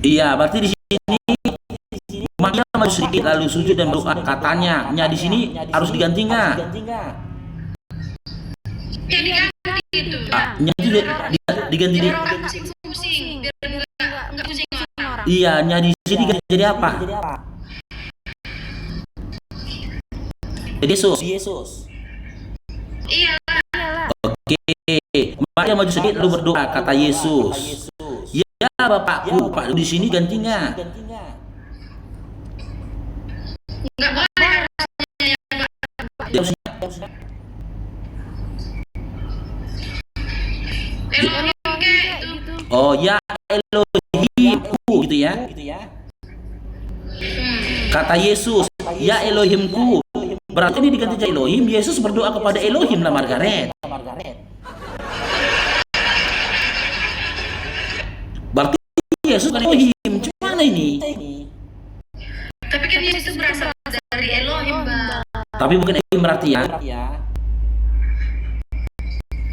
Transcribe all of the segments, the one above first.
Iya, berarti di sini maknya maju sedikit lalu sujud dan berdoa katanya. Nya di sini harus diganti nggak? Ya diganti gitu. Nya itu diganti di. Orang pusing-pusing biar enggak pusing orang. Iya, nya di sini jadi apa? Jadi Yesus. Iya. Oke, mari maju sedikit lalu berdoa kata Yesus. Ya Bapakku, Pak di sini gantinya. Enggak boleh harusnya. Elohim kayak gitu. Oh ya Elohimku gitu ya. Kata Yesus, ya Elohimku. Berarti ini diganti jadi Elohim. Yesus berdoa kepada Elohim lah Margaret. Berarti Yesus kan Elohim. Gimana ini? Tapi kan Yesus berasal dari Elohim, Bang. Tapi bukan Elohim berarti ya.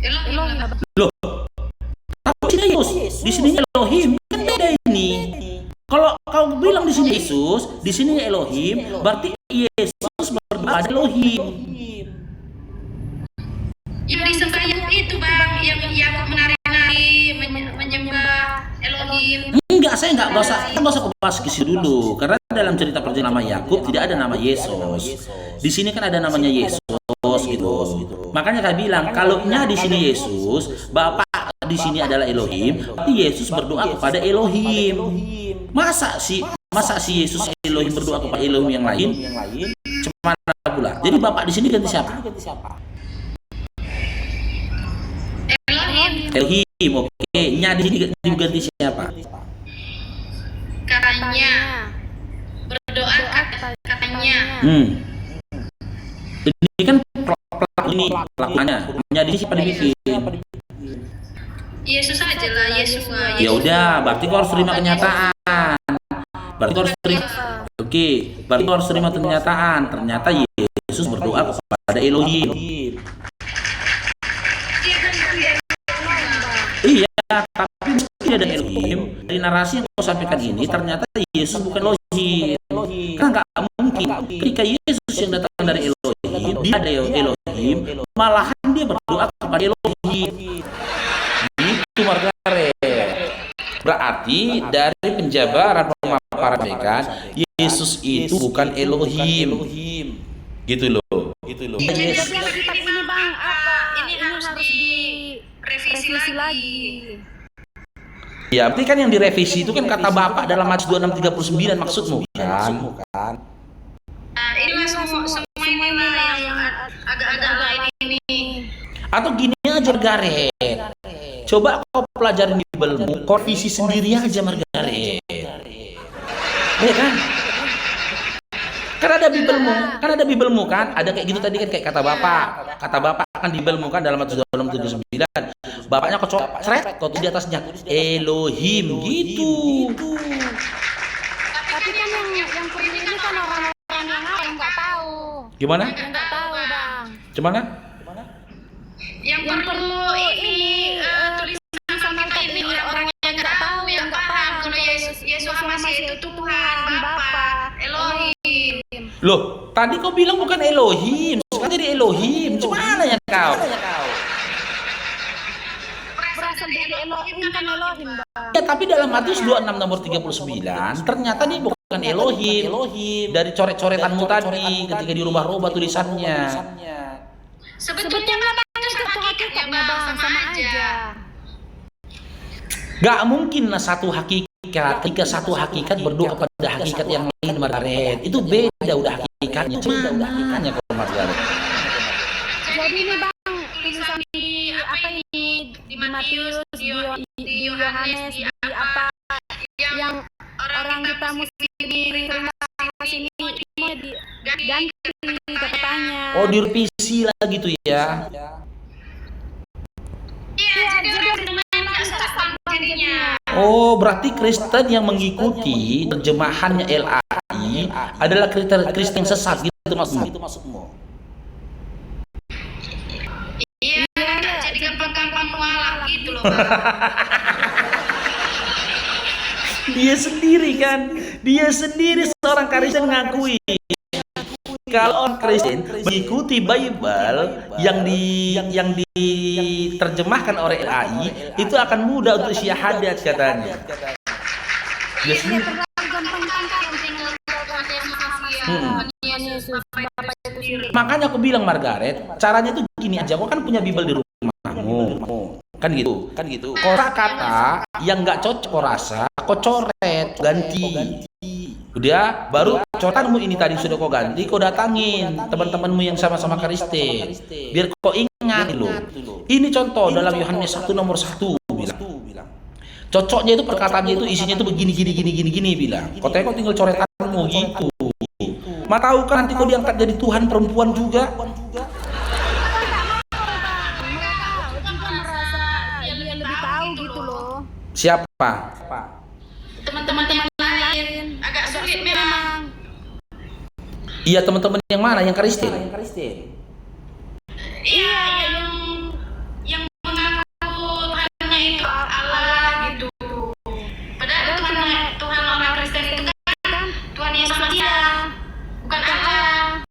Elohim. Loh. Tapi di sini Yesus, di sini Elohim kan beda ini. Kalau kau bilang di sini Yesus, di sini Elohim, berarti Yesus berdoa pada Elohim. Yang disembah itu, Bang, yang menari-nari menyembah Elohim. Enggak, saya enggak usah bahas ke situ dulu, karena dalam cerita perjanjian nama Yakub tidak ada nama Yesus. Di sini kan ada namanya Yesus gitu. Makanya saya bilang kalau nya di sini Yesus, Bapak di sini adalah Elohim, berarti Yesus berdoa kepada Elohim. Masa si Yesus Elohim berdoa kepada Elohim yang lain? Cemana pula. Jadi Bapak di sini ganti siapa? Elohim, oke. Nya di sini diganti siapa? Katanya berdoa katanya. Ini kan pelakunya. Nya di sini siapa dibikin? Yesus aja lah, Yesus. Ya udah, berarti kau harus terima kenyataan. Berarti kau harus terima. Oke, berarti kau harus terima kenyataan. Ternyata Yesus berdoa kepada Elohim. Iya, tapi meski ada Elohim, dari narasi yang kau sampaikan ini ternyata Yesus bukan Elohim. Karena nggak mungkin ketika Yesus yang datang dari Elohim, dia ada Elohim, malahan dia berdoa kepada Elohim. Itu Margaret. Berarti dari penjabaran pemaparan mereka, Yesus itu bukan Elohim. Gitu loh. Jadi kitab ini, Bang, ini harus direvisi lagi. Ya, berarti kan yang direvisi itu kan kata Bapak dalam Matius 26:39 maksudmu kan? Ini semua inilah yang agak-agak lain ini. Atau gini aja Margaret. Coba kau pelajarin Bible-mu, kau visi sendiri aja Margaret. Ya kan? Kan ada Bible-mu kan, ada kayak gitu tadi kan kayak kata Bapak kan di Bible-mu kan dalam Matius 26:39. Bapaknya kau cret, kau tulis di atasnya Elohim gitu. Tapi kan yang perlu ini kan orang-orang yang nggak tahu. Gimana? Nggak tahu, Bang. Gimana? Yang perlu ini tulisan sama ini orang yang nggak tahu, yang nggak paham kalau Yesus Masih itu Tuhan, Bapa, Elohim. Loh, tadi kau bilang bukan Elohim, sekarang jadi Elohim. Gimana ya kau? Berasal dari Elohim kan Elohim, Bang. Ya, tapi dalam Matius 26 nomor 39 ternyata dia bukan Elohim. Dari coret-coretanmu tadi ketika dirubah-rubah tulisannya. Sebetulnya satu hakikatnya, Bang, sama aja. Gak mungkin lah satu hakikat ketika satu hakikat berdoa kepada hakikat yang lain Margaret. Itu beda udah hakikatnya. Mana kalau Margaret? Jadi ini, Bang, tulisan di apa ini di Matius, di Yohanes, di apa yang orang kita mesti terima kasih ini mau diganti katanya. Oh, direvisi lah gitu ya. Iya, jadi nggak salah jadinya. Oh, berarti Kristen yang mengikuti terjemahannya LAI adalah Kristen yang sesat gitu maksudmu? Iya, jadi gampang-gampang mualaf gitu loh, Bang. Dia sendiri seorang Kristen ngakui kalau orang Kristen mengikuti Bible yang diterjemahkan oleh LAI itu akan mudah untuk syahadat katanya. Dia sendiri. Makanya aku bilang Margaret, caranya itu gini aja. Kau kan punya Bible di rumahmu, kan gitu. Kosa kata yang nggak cocok kau rasa, kau coret, ganti. Udah, baru coretanmu ini tadi sudah kau ganti, kau datangin teman-temanmu yang sama-sama Kristen, biar kau ingat loh. Ini contoh dalam Yohanes 1 nomor 1 bilang. Cocoknya itu perkataannya itu isinya itu begini bilang. Kau tinggal coretanmu gitu. Ma tahu kan nanti kau diangkat jadi Tuhan perempuan juga. Dia lebih tahu gitu loh. Siapa? Teman-teman yang lain agak sulit memang. Iya, teman-teman yang mana? Yang Kristen? Iya, yang mengaku Tuhannya itu Allah gitu. Padahal Tuhan orang Kristen itu kan Tuhan Yesus dia, bukan Allah,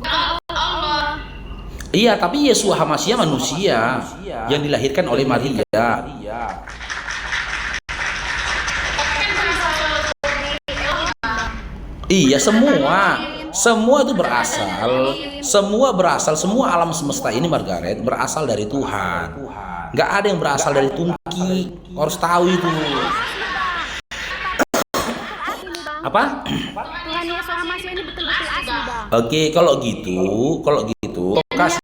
bukan Allah. Iya, tapi Yesus Hamasiah manusia yang dilahirkan oleh Maria. Iya, semua itu berasal, semua alam semesta ini Margaret berasal dari Tuhan. Nggak ada yang berasal dari tungki, harus tahu itu. Apa? Tuhan Yesus Hamasiah ini betul-betul asli, Bang. Oke, kalau gitu, kasih.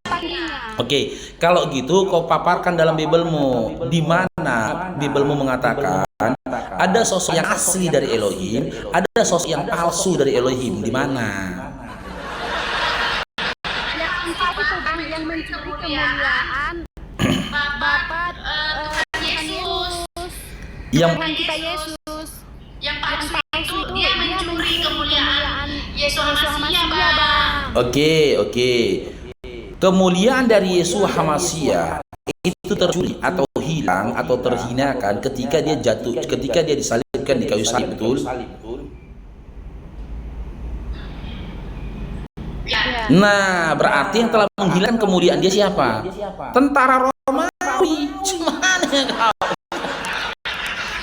Oke, kalau gitu kau paparkan dalam Biblemu, di mana Biblemu mengatakan ada sosok yang asli dari Elohim, ada sosok yang palsu dari Elohim, di mana? Yang mencuri kemuliaan Bapa Yesus, Yang Tuhan kita Yesus. Yang palsu itu dia mencuri kemuliaan Yesus Hamasiah, Bang. Oke. Kemuliaan dari Yesus Hamasiah itu tercuri atau hilang atau terhinakan ketika dia disalibkan di kayu salib, betul? Ya. Nah, berarti yang telah menghilangkan kemuliaan dia siapa? Tentara Romawi. Cuman kau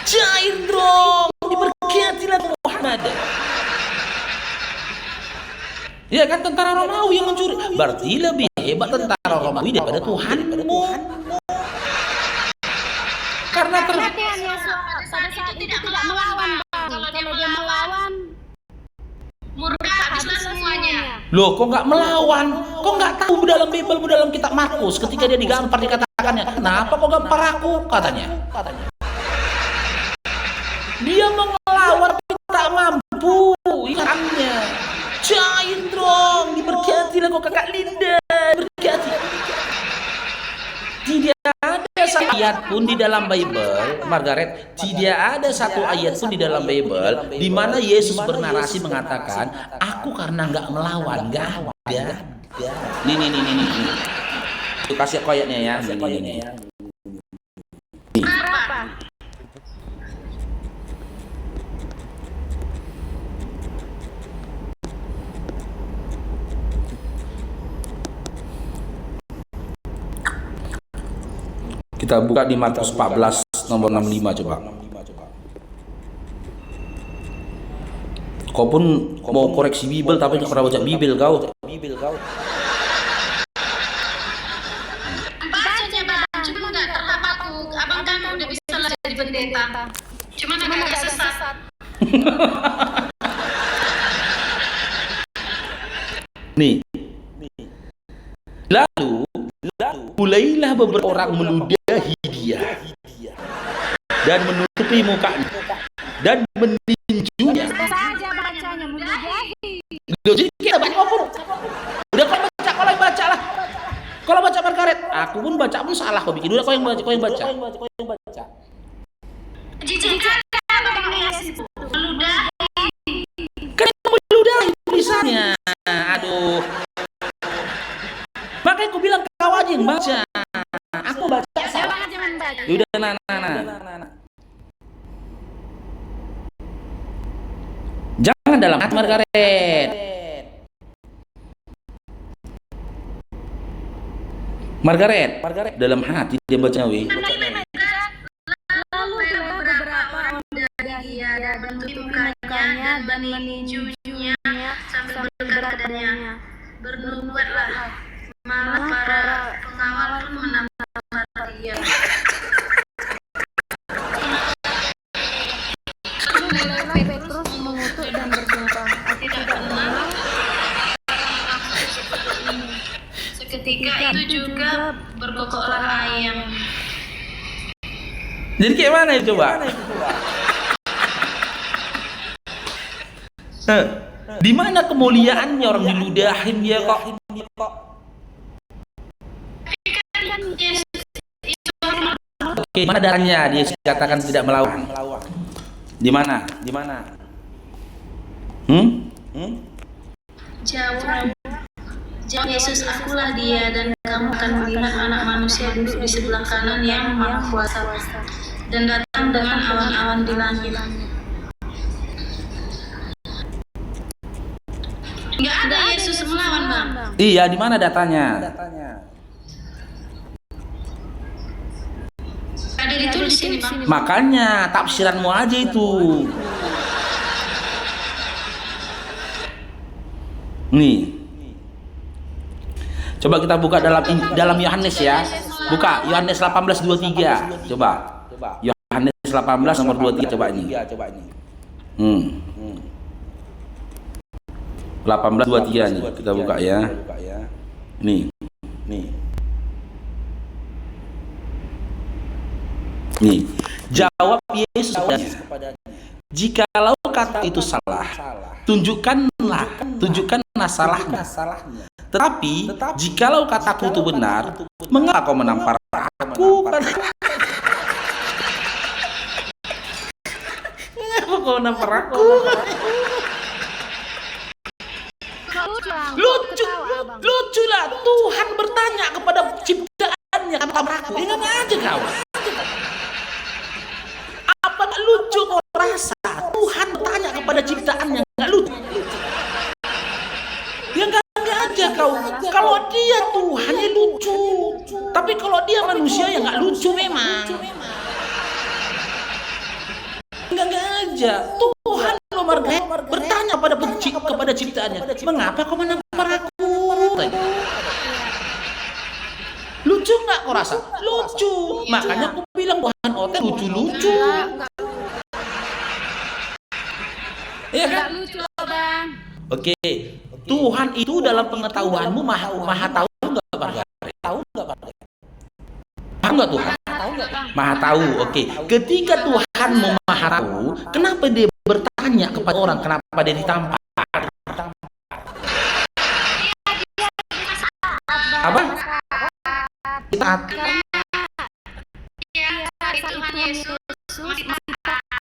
cair dong, diberkatilah Muhammad. Ya kan, tentara Romawi yang mencuri. Berarti lebih hebat tentara Romawi daripada Tuhanmu. Karena Tuhan Yesus pada saat itu tidak melawan, Bang. Kalau dia melawan, Murka habislah semuanya. Loh, kok nggak melawan? Kok nggak tahu dalam Bible, dalam kitab Markus ketika dia digampar dikatakannya, kenapa kok gampar aku? Katanya. Dia mau melawan tapi tak mampu. Ikannya. Cair dong, diberkatilah kok kakak Linda, berkati. Tidak ada satu ayat pun di dalam Bible, Margaret, tidak ada satu ayat pun di dalam Bible di mana Yesus bernarasi mengatakan, aku karena nggak melawan, nggak ada. Nih. Tuh kasih aku ayatnya ya. Ini. apa? Kita buka di Markus 14 nomor 65 coba. Kau pun mau koreksi Bible tapi nggak pernah baca Bible kau. Bacanya, Bang, cuma nggak terhafal tuh. Abang kan udah bisa lah jadi pendeta. Cuma agak sesat. Nih. Lalu mulailah beberapa orang meludahi dia dan menutupi mukanya dan meninjunya. Saja bacanya meludahi. Jadi kita baca apa? Udah kau baca lah. Kalau baca Margaret, aku pun baca pun salah kau bikin. Udah kau yang baca. Jijik Bang Yesus meludahi. Kan itu meludahi tulisannya. Aduh. Makanya aku bilang kau aja yang baca. Aku baca salah. Jangan membaca. Udah, nah. Karena dalam hati Margaret. Margaret, dalam hati dia baca wi. Lalu beberapa dari dia dan menutupi mukanya dan meninjunya sambil berkata padanya, bernubuatlah. Malah para pengawal pun menampak dia. Mulailah Petrus mengutuk dan bersumpah, aku tidak mengenal ini. Seketika itu juga berkokoklah ayam. Jadi kayak mana itu coba? Di mana kemuliaannya orang diludahin dia kok? Oke, mana darahnya dia katakan tidak melawan? Di mana? Jawab Yesus, akulah dia, dan kamu akan melihat anak manusia duduk di sebelah kanan yang maha kuasa dan datang dengan awan-awan di langit. Enggak ada Yesus melawan, Bang. Iya, di mana datanya? Ada ditulis sini, Bang. Makanya tafsiranmu aja itu. Nih. Coba kita buka dalam Yohanes ya. Buka Yohanes 18:23. Coba. Yohanes 18 nomor 23 coba ini. 18:23 nih. Kita buka ya. Nih. Jawab Yesus kepadanya, jikalau kata itu salah, tunjukkanlah salahnya. Tetapi jikalau kataku itu benar, mengapa kau menampar aku? Mengapa kau menampar aku? Lucu lah, Tuhan bertanya kepada ciptaannya, apa aku? Ingat aja kau. Apa gak lucu kau rasa? Tuhan bertanya kepada ciptaannya, gak lucu? Ya gak aja kau. Kalau dia Tuhan ya lucu, tapi kalau dia manusia ya gak lucu memang. Gak aja. Tuhan lo Margaret bertanya kepada ciptaannya, mengapa kau menampar aku? Lucu nggak kau rasa? Lucu. Makanya aku bilang Tuhan Oten lucu-lucu. Iya kan? Lucu, Bang. Oke. Tuhan itu dalam pengetahuanmu maha tahu nggak Margaret? Tahu nggak Tuhan? Maha tahu. Oke. Ketika Tuhanmu maha tahu, kenapa dia bertanya kepada orang? Kenapa dia ditampar? Apa? Taat. Tuhan Yesus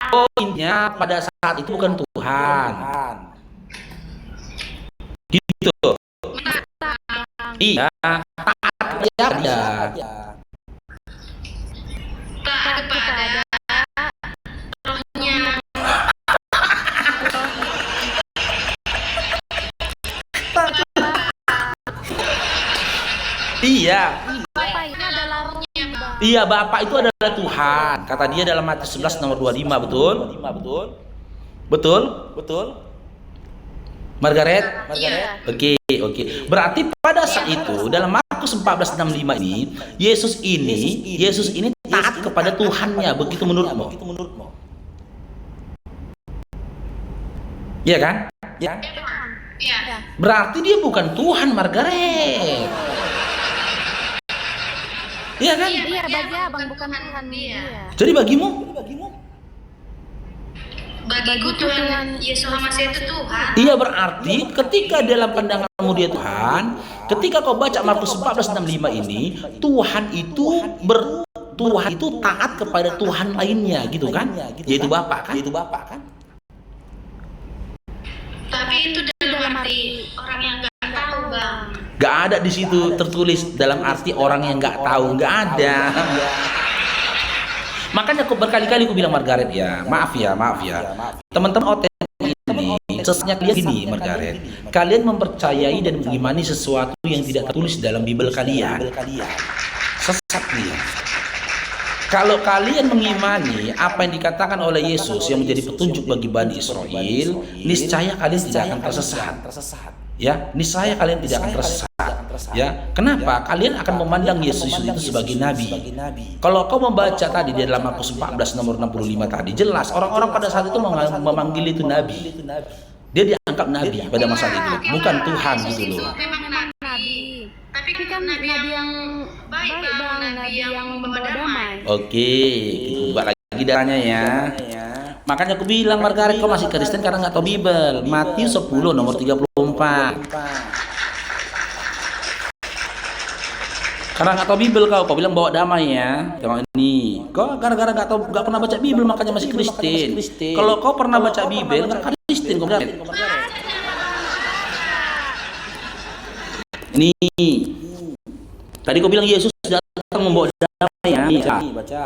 Poinnya pada saat itu bukan Tuhan. Gitu. Iya, taat aja. taat kepada rohnya. Iya. Bapak ini adalah rohnya, Bang. Iya, Bapak itu adalah Tuhan. Kata dia dalam Matius 11 nomor 25, betul? Betul? Margaret? Iya. Oke. Berarti pada saat itu dalam Markus 14:65 ini Yesus ini taat kepada Tuhannya, begitu menurutmu? Iya kan? Iya. Berarti dia bukan Tuhan, Margaret. Iya kan? Iya, bagi Abang bukan Tuhan dia. Jadi bagimu? Bagiku Tuhan Yesus Hamasi itu Tuhan. Iya, berarti ketika dalam pandanganmu dia Tuhan, ketika kau baca Markus 14:65 ini, Tuhan itu taat kepada Tuhan lainnya, gitu kan? Yaitu Bapa kan? Tapi itu dalam arti orang yang nggak tahu, Bang. Gak ada di situ tertulis dalam arti orang yang nggak tahu, nggak ada. Makanya aku berkali-kali aku bilang Margaret ya, maaf ya. Teman-teman OTN ini Sesatnya kalian gini, Margaret. Kalian mempercayai dan mengimani sesuatu yang tidak tertulis dalam Bible kalian. Sesat dia. Kalau kalian mengimani apa yang dikatakan oleh Yesus yang menjadi petunjuk bagi Bani Israel, niscaya kalian tidak akan tersesat. Ya, niscaya kalian tidak akan tersesat. Ya, kenapa? Kalian akan memandang Yesus itu sebagai nabi. Kalau kau membaca tadi di dalam Markus 14 nomor 65 tadi, jelas orang-orang pada saat itu memanggil itu nabi. Dia dianggap nabi pada masa itu, bukan Tuhan gitu loh. Memang nabi. Tapi kan nabi yang baik, nabi yang membawa damai. Oke, kita buka lagi datanya ya. Makanya aku bilang, Margaret, kau masih Kristen karena nggak tahu Bible. Matius 10 nomor 34. Karena nggak tahu Bible kau bilang bawa damai ya. Tengok ini, kau gara-gara nggak pernah baca Bible makanya masih Kristen. Kalau kau pernah baca Bible nggak Kristen kau bilang. Nih, tadi kau bilang Yesus datang membawa damai ya. Baca.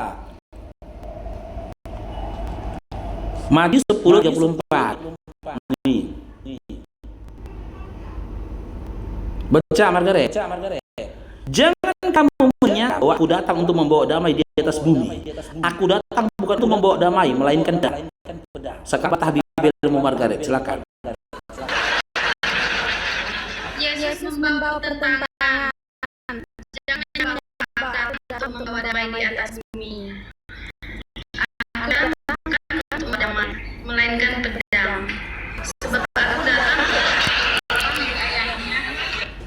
Matius 10:34. Nih. Baca Margaret. Jangan kamu menyangka bahwa aku datang untuk membawa damai di atas bumi. Aku datang bukan untuk membawa damai, melainkan pedang. Sekarang patah Bibelmu, Margaret, silakan. Yesus membawa pertentangan. Jangan datang membawa damai di atas bumi. Aku datang untuk damai, melainkan pedang. Sebab aku datang dari ayahnya,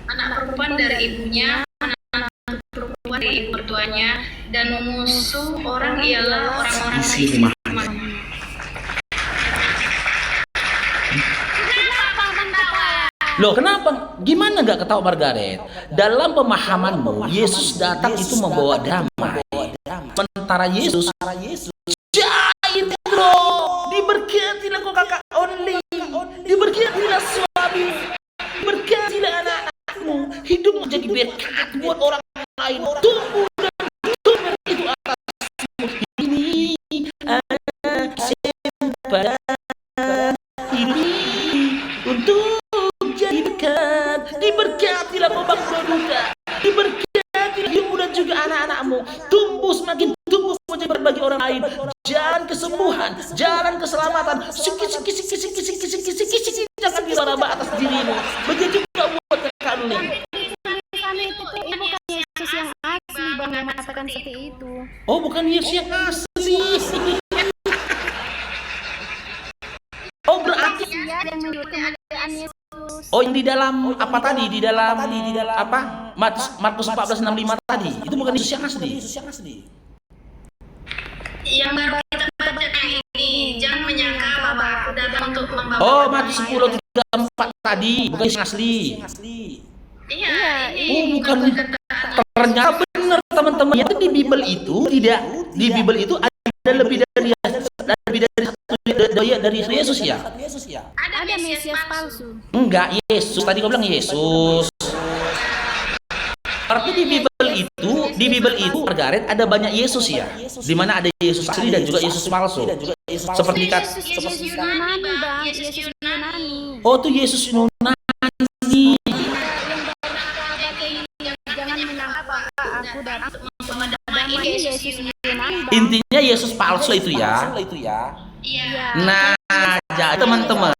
anak perempuan dari ibunya, anak perempuan dari ibu mertuanya, dan musuh orang ialah orang-orang Isi rumah. Loh, kenapa? Gimana nggak ketawa Margaret? Dalam pemahamanmu, Yesus datang itu membawa damai. Sementara Yesus jahit bro, diberkatilah kau kakak only, diberkatilah suami, diberkatilah anak-anakmu, hidup menjadi berkat buat orang lain, tumbuh dan tumbuh itu atasmu. Ini pada ini untuk jadi berkat, diberkatilah kau bangsa duka, diberkatilah ibu dan juga anak-anakmu, tumbuh semakin tumbuh menjadi berbagi orang lain, jalan kesembuhan, jalan keselamatan, siki jangan diraba atas dirimu, begitu juga buat kakak Luli. Itu bukan Yesus yang asli bang yang mengatakan seperti itu. Oh, bukan Yesus yang asli. Oh, berarti Dia yang menyebut kemuliaan Yesus. oh yang di dalam apa tadi? Di dalam apa? Markus 14:65 tadi. Itu bukan Yesus yang asli. Yang baru kita baca ini, jangan menyangka bahwa aku datang untuk membawa. Oh, Markus 10:34 tadi, bukan Yesus yang asli. Iya, Oh, bukan. Ternyata benar teman-teman. Itu di Bible itu tidak, di Bible itu ada lebih dari Yesus ya? ada Mesias palsu. Enggak, Yesus. Tadi kau bilang Yesus. Berarti di Bible itu Margaret ada banyak Yesus ya? Di mana ada Yesus asli dan juga Yesus palsu. Seperti Yesus Yunani bang, Yesus Yunani. oh, tuh Yesus Yunani. Jangan menyangka bahwa aku datang untuk mendamai. Ini Yesus Yunani bang. Intinya Yesus palsu itu ya. Iya. Nah, jadi teman-teman,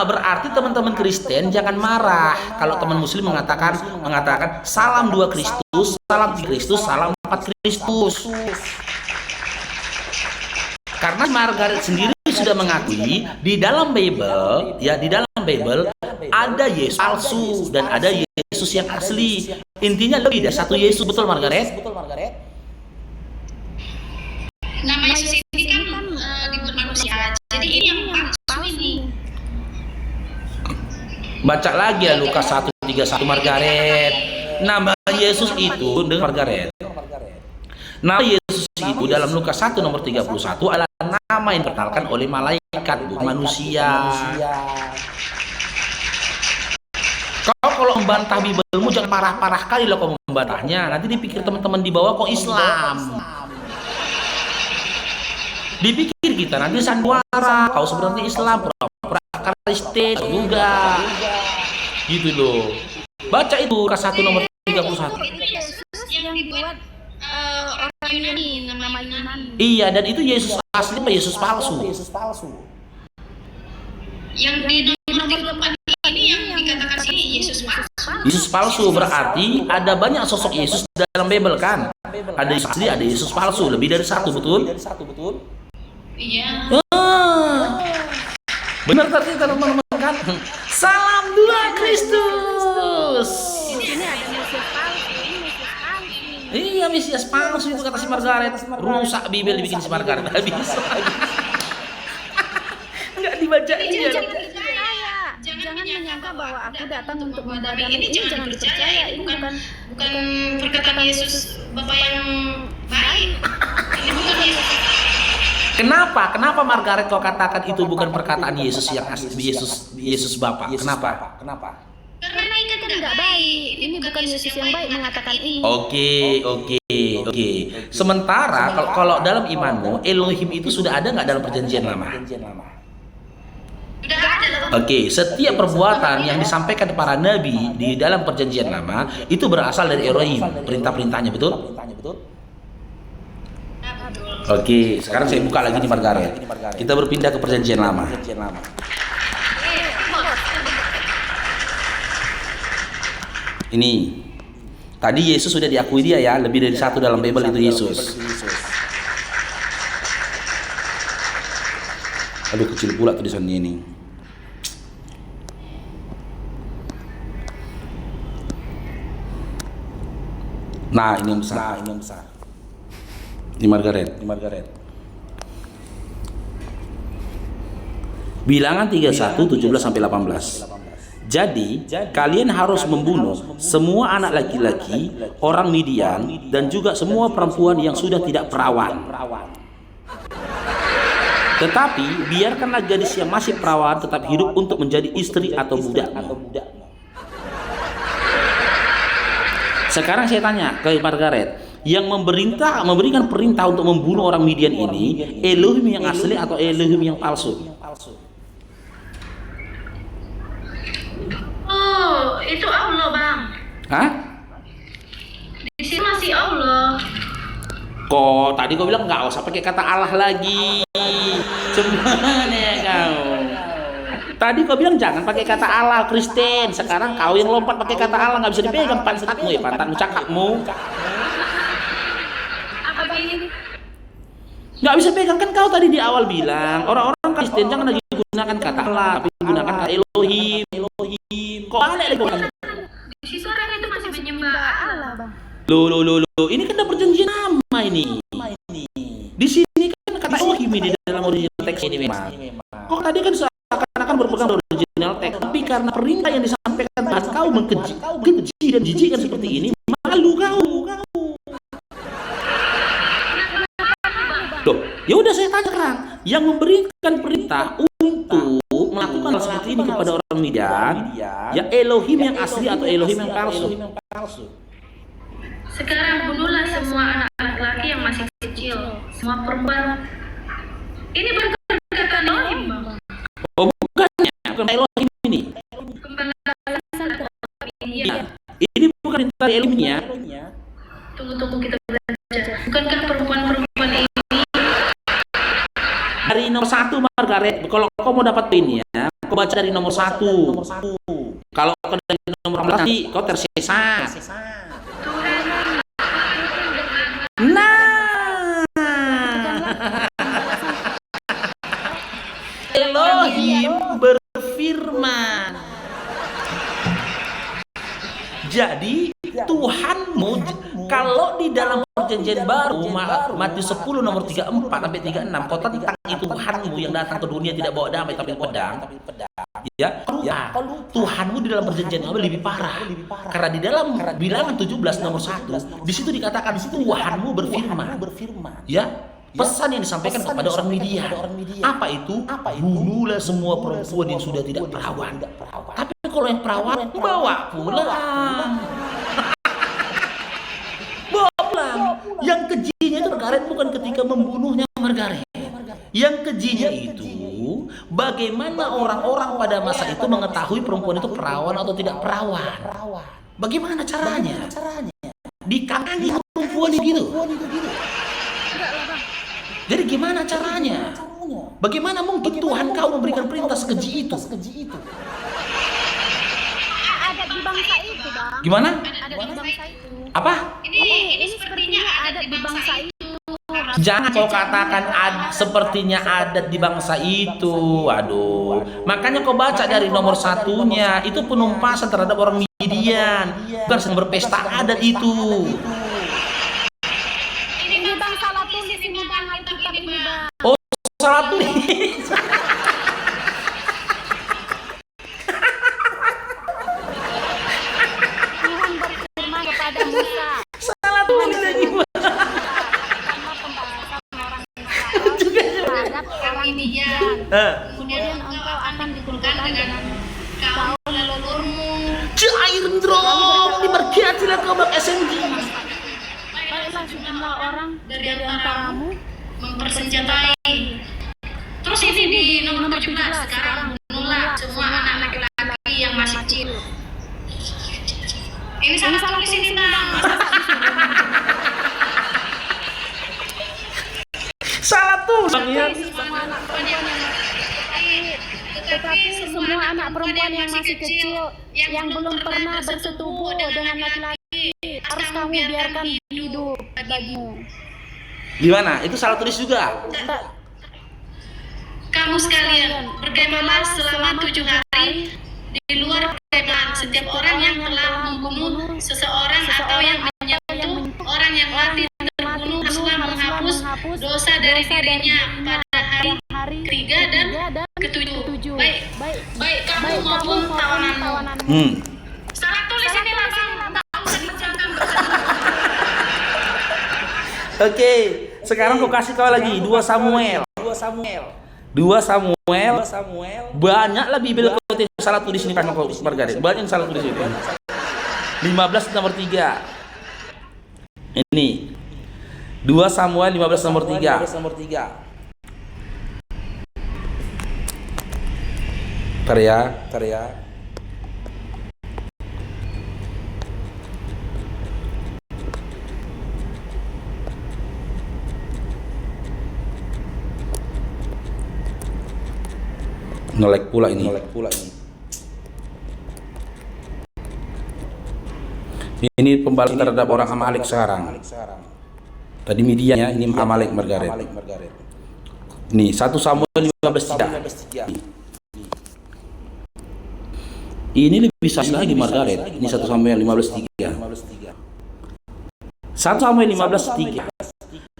berarti teman-teman Kristen jangan marah kalau teman Muslim mengatakan salam 2 Kristus, salam 3 Kristus, salam 4 Kristus. Karena Margaret sendiri sudah mengakui di dalam Bible, ya di dalam Bible ada Yesus palsu dan ada Yesus yang asli. Intinya lebih dari satu Yesus, betul Margaret? Nama Yesus ini kan dibuat manusia. Jadi ini yang palsu ini. Baca lagi ya Lukas 1:31 Margaret. Nama Yesus itu dengan Margaret. Nama Yesus itu dalam Lukas 1 nomor 31 adalah nama yang diperkenalkan oleh malaikat, bukan manusia. Kau kalau membantah Bibelmu jangan parah-parah kali loh kau membantahnya. Nanti dipikir teman-teman di bawah kok Islam. Dipikir pikir kita nanti sandiwara, kau sebenarnya Islam, pura-pura Kristen juga. Gitu loh. Baca itu Lukas 1 nomor 31. Itu Yesus yang dibuat orang ini nama Yunani. Iya, dan itu Yesus asli apa Yesus palsu? Yang di nomor 4 ini yang dikatakan sini Yesus palsu. Yesus palsu berarti ada banyak sosok Yesus dalam Bible kan? Ada Yesus asli, ada Yesus palsu, lebih dari satu, betul? Iya. Benar tadi teman-teman kan? Salam dua Kristus. Ini ada Mesias palsu, ini Mesias palsu. Iya, Mesias palsu itu kata si Margaret. Rusak Bible dibikin si Margaret. Habis. Enggak dibacain ya. Jangan percaya. Jangan menyangka bahwa aku datang untuk membaca ini. Jangan percaya. Ini bukan perkataan Yesus Bapa yang baik. Ini bukan Yesus. Kenapa Margaret kau katakan itu bukan perkataan Yesus yang asli, Yesus Bapa? Kenapa? Karena itu tidak baik. Ini bukan Yesus yang baik mengatakan ini. Oke. Sementara kalau dalam imanmu Elohim itu sudah ada nggak dalam perjanjian lama? sudah ada. Oke, setiap perbuatan yang disampaikan para nabi di dalam perjanjian lama itu berasal dari Elohim, perintah-perintahnya, betul? Oke, sekarang saya buka lagi nih Margaret. Kita berpindah ke perjanjian lama. Ini tadi Yesus sudah diakui dia ya, lebih dari satu dalam Bible itu Yesus. Aduh, kecil pula tulisannya ini. Nah, ini yang besar. Ini Margaret. Bilangan 31 17 sampai 18. Jadi, kalian harus membunuh semua anak laki-laki, orang Midian, dan juga semua perempuan yang sudah tidak perawan. Tetapi, biarkanlah gadis yang masih perawan tetap hidup untuk menjadi istri atau budak. Sekarang saya tanya ke Margaret, yang memberikan perintah untuk membunuh orang Midian ini, Elohim yang asli atau Elohim yang palsu? Oh, itu Allah, Bang. Hah? Di sini masih Allah. Kok tadi kau bilang nggak usah pakai kata Allah lagi. Cuman ya kau. Tadi kau bilang jangan pakai kata Allah Kristen. Sekarang kau yang lompat pakai kata Allah, nggak bisa dipegang pantatmu ya, pantatmu cakapmu. Apa ini? Nggak bisa pegang, kan kau tadi di awal bilang orang-orang Kristen jangan lagi gunakan kata Allah, tapi gunakan kata Elohim. Kok balik lagi? Di situ orang itu masih menyembah Allah, Bang. Loh, ini kan ada perjanjian lama ini. Di sini kan kata Elohim di dalam original teks ini memang. Kok tadi kan seakan-akan berpegang pada original teks, tapi karena perintah yang disampaikan Tuhan kau keji dan jijikkan seperti ini, malu kau. Loh, ya udah saya tanya sekarang, yang memberikan perintah untuk melakukan hal seperti ini kepada orang Midian, ya Elohim yang asli atau Elohim yang palsu? Sekarang bunuhlah semua anak laki-laki yang masih kecil, semua perempuan. Ini bukan perkataan Elohim, Bang. Oh, bukan Elohim ini. Pembalasan Iya. Ini bukan perintah Elohimnya. Tunggu kita belajar. Bukankah perempuan-perempuan ini Dari nomor 1 Margaret, kalau kau mau dapat poinnya, kau baca dari nomor 1. Kalau kau dari nomor 14, kau tersesat. Nah, Elohim berfirman. Jadi Tuhanmu, kalau di dalam perjanjian baru Matius 10 nomor 34 sampai 36, kau tentang itu Tuhanmu yang datang ke dunia tidak bawa damai tapi pedang. Ya, Tuhanmu di dalam perjanjian lama lebih parah. Karena di dalam Bilangan 17 nomor 1, di situ dikatakan Tuhanmu berfirman. Ya, pesan yang disampaikan kepada orang Midian. Apa itu? Bunuhlah semua perempuan yang sudah tidak perawan. Tapi kalau yang perawan, bawa pulang. Bawa pulang. Yang kejinya itu Margaret bukan ketika membunuhnya Margaret. Yang kejinya itu, bagaimana orang-orang pada masa itu mengetahui perempuan itu perawan atau tidak perawan? Bagaimana caranya? Dikanangi perempuan gitu. Jadi gimana caranya? Bagaimana mungkin Tuhan kau memberikan perintah sekeji itu? Ada di bangsa itu, Bang. Gimana? Ada di bangsa itu. Apa? Ini sepertinya ada di bangsa itu. Jangan kau katakan sepertinya adat di bangsa itu. Aduh. Makanya kau baca dari nomor satunya, itu penumpasan terhadap orang Midian. Bukan sedang berpesta adat itu. Ini Bang salah tulis ini Bang Alkitab ini Bang. Oh, salah tulis. Tuhan berfirman kepada Musa. Salah tulis lagi. Karena pembahasan orang Israel terhadap orang Midian. Kemudian engkau akan dikumpulkan dengan kaum leluhurmu. Cair drong diberkatilah kau bab SMG. Baiklah sejumlah orang dari antaramu mempersenjatai. Terus ini di nomor 17, sekarang bunuhlah semua anak laki-laki yang masih kecil. Ini salah tulis ini Bang. Salah tulis. Semua anak perempuan yang tetapi semua anak perempuan yang masih kecil yang belum pernah bersetubuh dengan laki-laki harus kamu biarkan hidup bagimu. Gimana? Itu salah tulis juga. Kamu sekalian berkemahlah selama 7 hari di luar perkemahan. Setiap orang yang telah membunuh seseorang atau yang menyentuh orang yang mati terbunuh haruslah menghapus dosa dari dirinya pada hari ketiga dan ketujuh. Baik kamu maupun tawananmu. Salah tulis ini lah Bang. Tak usah dibacakan. Oke, sekarang kau kasih kau lagi 2 Samuel. Banyaklah Bibel kau yang salah tulis ini kan kau Margaret. Banyak yang salah tulis itu. 15 nomor 3. Ini 2 Samuel 15 nomor 3. Karya. Nolek pula ini. Ini pembalasan terhadap orang Amalek sekarang. Tadi Midian ya, ini Amalek Margaret. Nih 1 Samuel 15:3. Ini lebih sah lagi Margaret. Ini 1 Samuel 15:3. 1 Samuel 15:3.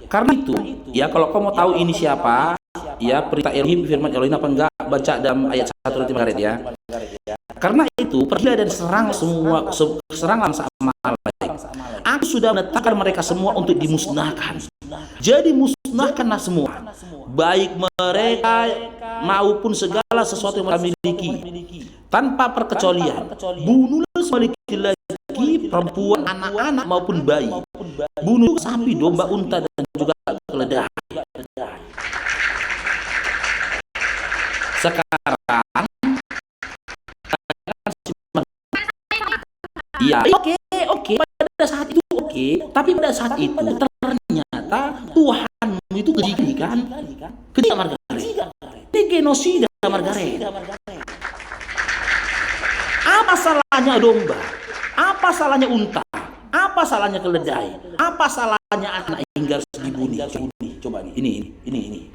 Karena itu, ya kalau kau mau tahu ini siapa, ya perintah Elohim, firman Elohim apa enggak, baca dalam ayat 1 nanti Margaret ya. Karena itu pergilah dan serang bangsa Amalek. Aku sudah menetapkan mereka semua untuk dimusnahkan. Jadi musnahkanlah semua, baik mereka maupun segala sesuatu yang mereka miliki, tanpa perkecualian. Bunuhlah semua laki-laki, perempuan, anak-anak maupun bayi. Bunuh sapi, domba, unta dan juga keledai. Sekarang iya, oke. Pada saat itu oke, tapi pada saat itu ternyata Tuhanmu itu keji kan? Keji Margaret. Ini genosida Margaret. Apa salahnya domba? Apa salahnya unta? Apa salahnya keledai? Apa salahnya anak hingga harus dibunuh? Coba nih, ini.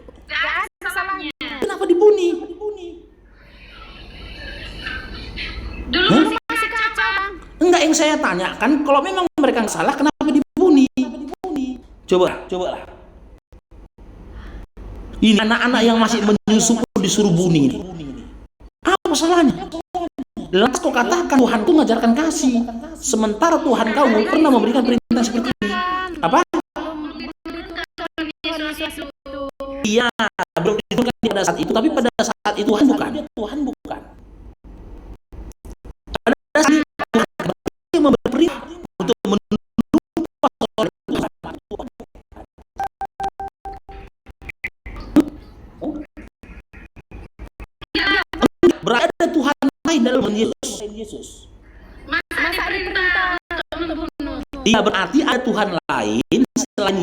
Kenapa dibunuh? Dulu Masih kacau Bang. Enggak, yang saya tanyakan, kalau memang mereka salah, kenapa dibunuh? Coba lah. Ini anak-anak yang masih menyusu disuruh bunuh ini. Apa salahnya? Lantas kau katakan Tuhan itu mengajarkan kasih, sementara Tuhan kau pernah memberikan perintah seperti ini. Apa? Iya, belum ditentukan pada saat itu, tapi pada saat itu Tuhan bukan. Pada saat itu Tuhan memberi perintah untuk menumpas oleh Tuhan.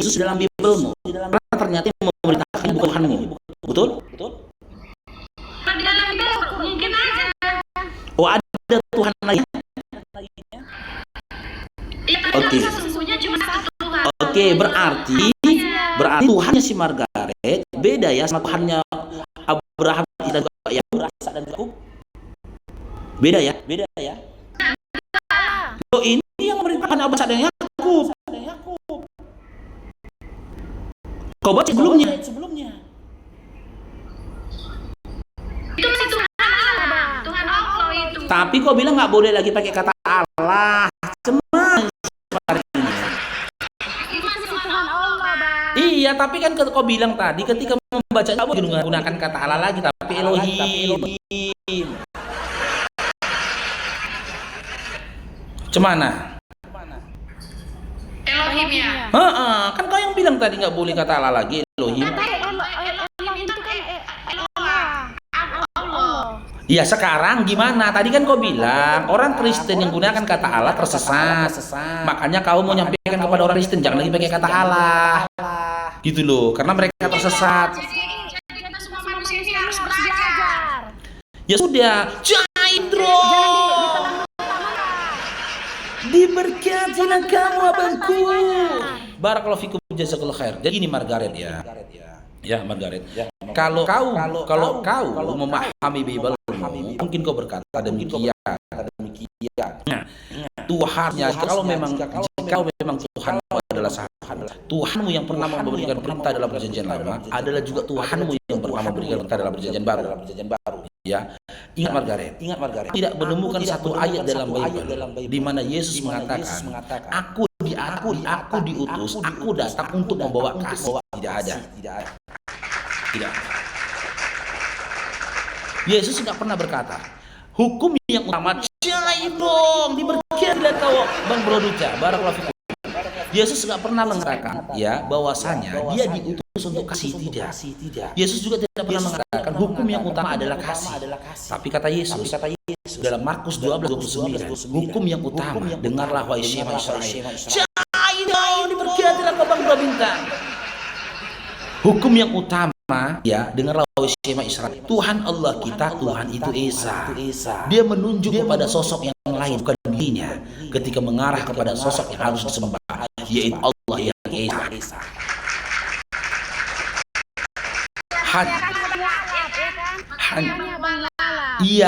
Yesus dalam Bibelmu. Karena ternyata yang memberitakan bukan Tuhanmu. Betul? Di dalam itu mungkin aja. Oh, ada Tuhan lain. Ya, Oke. sesungguhnya cuma satu Tuhan. Oke, berarti Tuhannya si Margaret beda ya sama Tuhannya Abraham dan Yakub. Beda ya? Oh, ini yang memerintahkan Abraham dan Yakub. Kau baca sebelumnya. Itu masih Tuhan Allah. Tuhan Allah itu. Tapi kau bilang nggak boleh lagi pakai kata Allah. Cuma iya, tapi kan kau bilang tadi ketika membaca nggak boleh menggunakan kata Allah lagi, tapi Elohim. Cemana? Elohim ya. Kan kau yang bilang tadi nggak boleh kata Allah lagi, Elohim. Iya, sekarang gimana? Tadi kan kau bilang orang Kristen yang gunakan kata Allah tersesat. Makanya kau mau nyampaikan kepada orang Kristen jangan lagi pakai kata Allah. Gitu loh, karena mereka tersesat. Jadi kita semua manusia ini harus belajar. Ya sudah, Caindro. Diberkatilah kamu abangku. Barakallahu fikum, jazakallahu khair. Jadi ini Margaret ya. Ya Margaret. Kalau kau memahami Bible, mungkin kau berkata demikian. Nah, Tuhannya kalau memang Tuhanmu adalah Tuhanmu yang pernah memberikan perintah dalam perjanjian lama adalah juga Tuhanmu yang pernah memberikan perintah dalam perjanjian baru. Ya, ingat Margaret, tidak menemukan satu ayat dalam Bible di mana Yesus mengatakan, aku diutus, aku datang untuk membawa kasih. Tidak ada. Yesus tidak pernah berkata, hukum yang utama, cai dong, diberkatilah kau, Bang Broduca, barakallahu fikum. Yesus nggak pernah mengatakan ya bahwasanya dia diutus untuk kasih, tidak. Yesus juga tidak pernah mengatakan hukum yang utama adalah kasih. Tapi kata Yesus dalam Markus 12:29, hukum yang utama, dengarlah wahai Shema Israel. Cai dong, diberkatilah kau Bang Bintang. Hukum yang utama ya, dengarlah wahai Shema Israel. Tuhan Allah kita, Tuhan itu Esa. Dia menunjuk kepada sosok yang lain bukan dirinya ketika mengarah kepada sosok yang harus disembah, yaitu Allah yang Esa.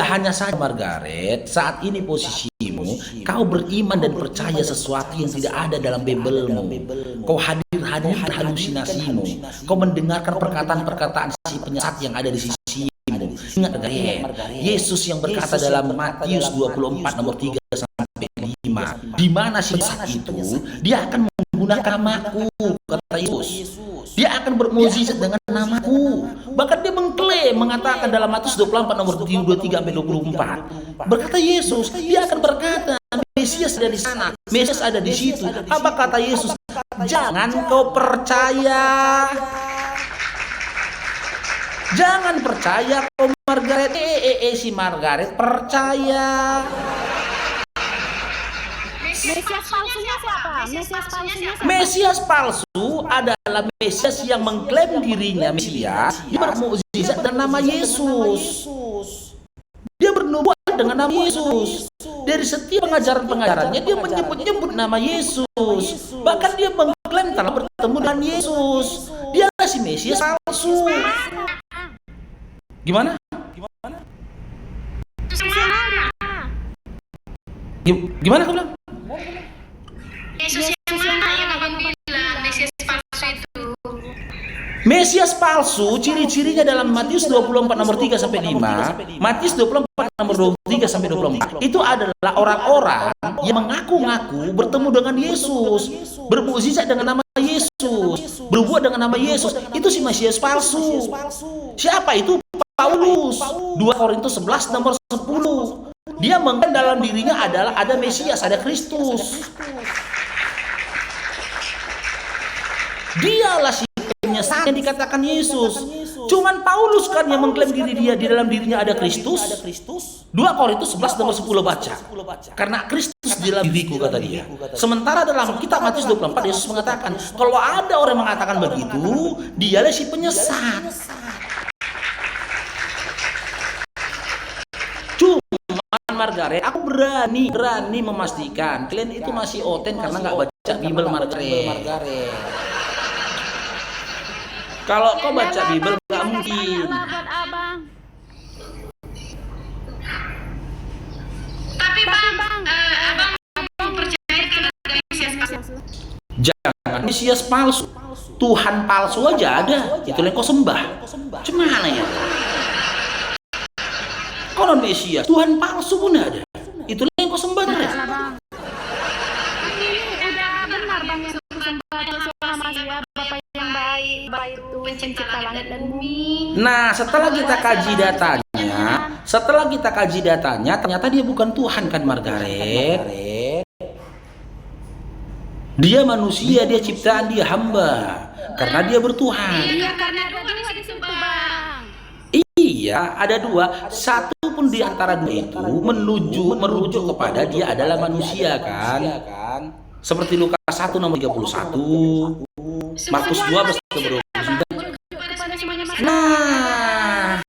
Hanya saja Margaret, saat ini posisimu, kau beriman dan percaya sesuatu yang tidak ada dalam Bible-mu. Kau hadir halusinasimu. Kau mendengarkan perkataan-perkataan si penyesat yang ada di sisimu. Ingat Margaret, Yesus yang berkata dalam Matius 24 nomor 3 sampai 5, di mana si penyesat itu dia akan menggunakan namaku, kata Yesus. Dia akan bermukjizat dengan namaku. Bahkan dia mengatakan dalam Matius 24 nomor 23 sampai 24. Berkata Yesus, dia akan berkata, Mesias ada di sana, Mesias ada di situ. Apa kata Yesus? Jangan kau percaya. Jangan percaya kau Margaret. Si Margaret percaya. Mesias palsunya siapa? Mesias palsu adalah Mesias yang mengklaim dirinya Mesias, dia bermukjizat dengan nama Yesus. Dia bernubuat dengan nama Yesus. Dari setiap pengajaran-pengajarannya dia menyebut nama Yesus. Bahkan dia mengklaim telah bertemu dengan Yesus. Dialah si Mesias palsu. Gimana? Gimana kau bilang? Yesus yang mana yang abang bilang Mesias palsu itu? Mesias palsu ciri-cirinya dalam Matius 24 nomor 3 sampai 5. Matius 24 nomor 23 sampai 24. Itu adalah orang-orang yang mengaku-ngaku bertemu dengan Yesus, bermukjizat dengan nama Yesus, berbuat dengan nama Yesus. Itu si Mesias palsu. Siapa itu? Paulus. 2 Korintus 11 nomor 10. Dia mengklaim dalam dirinya adalah ada Mesias, ada Kristus. Dialah si penyesat yang dikatakan Yesus. Cuman Paulus kan yang mengklaim diri dia di dalam dirinya ada Kristus. 2 Korintus 11 nomor 10 baca. Karena Kristus di dalam diriku, kata dia. Sementara dalam kitab Matius 24 Yesus mengatakan, kalau ada orang yang mengatakan begitu, dialah si penyesat. Cuman Margaret, aku berani memastikan kalian itu masih oten karena nggak baca Bible, Margaret. Kalau kau baca Bible nggak mungkin. Buat abang. Tapi bang, abang percaya kan ada Mesias palsu? Jangan Mesias palsu, Tuhan palsu aja ada. Itu yang kau sembah. Gimana ya? Kalau Mesias, Tuhan palsu pun ada. Itu yang kau sembah. Bang. Ini udah benar bang yang disembah Tuhan Maha Bapa yang baik itu pencipta langit dan bumi. Nah, setelah kita kaji datanya, ternyata dia bukan Tuhan kan, Margaret. Dia manusia, dia ciptaan, dia hamba. Karena dia bertuhan. Iya, karena ada dua di situ bang. Iya, ada dua. Satu pun di antara dua itu merujuk kepada dia adalah manusia kan. Seperti Lukas 1 nomor 31, Markus 2 verse 29. Nah,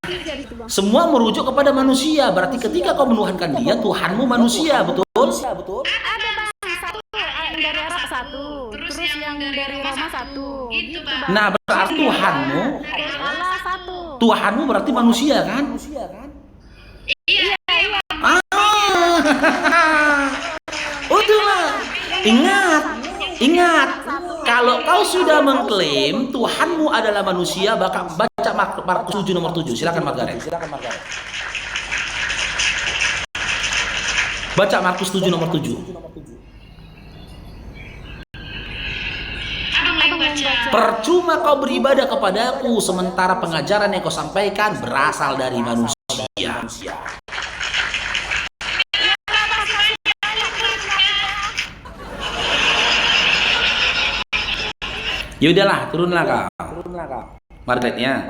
semua merujuk kepada manusia. Berarti ketika kau menuhankan dia, Tuhanmu manusia, betul? Ada bang, satu yang dari Arab satu, terus yang dari Roma satu. Gitu bang. Nah, berarti Allah satu. Tuhanmu berarti manusia kan? Iya. Udah, ingat. Kalau kau sudah mengklaim Tuhanmu adalah manusia, baca Markus 7 nomor 7. Silakan Margaret. Baca Markus 7 nomor 7. Abang baca. Percuma kau beribadah kepadaku sementara pengajaran yang kau sampaikan berasal dari manusia. Ya udahlah, turunlah kau. Margaretnya.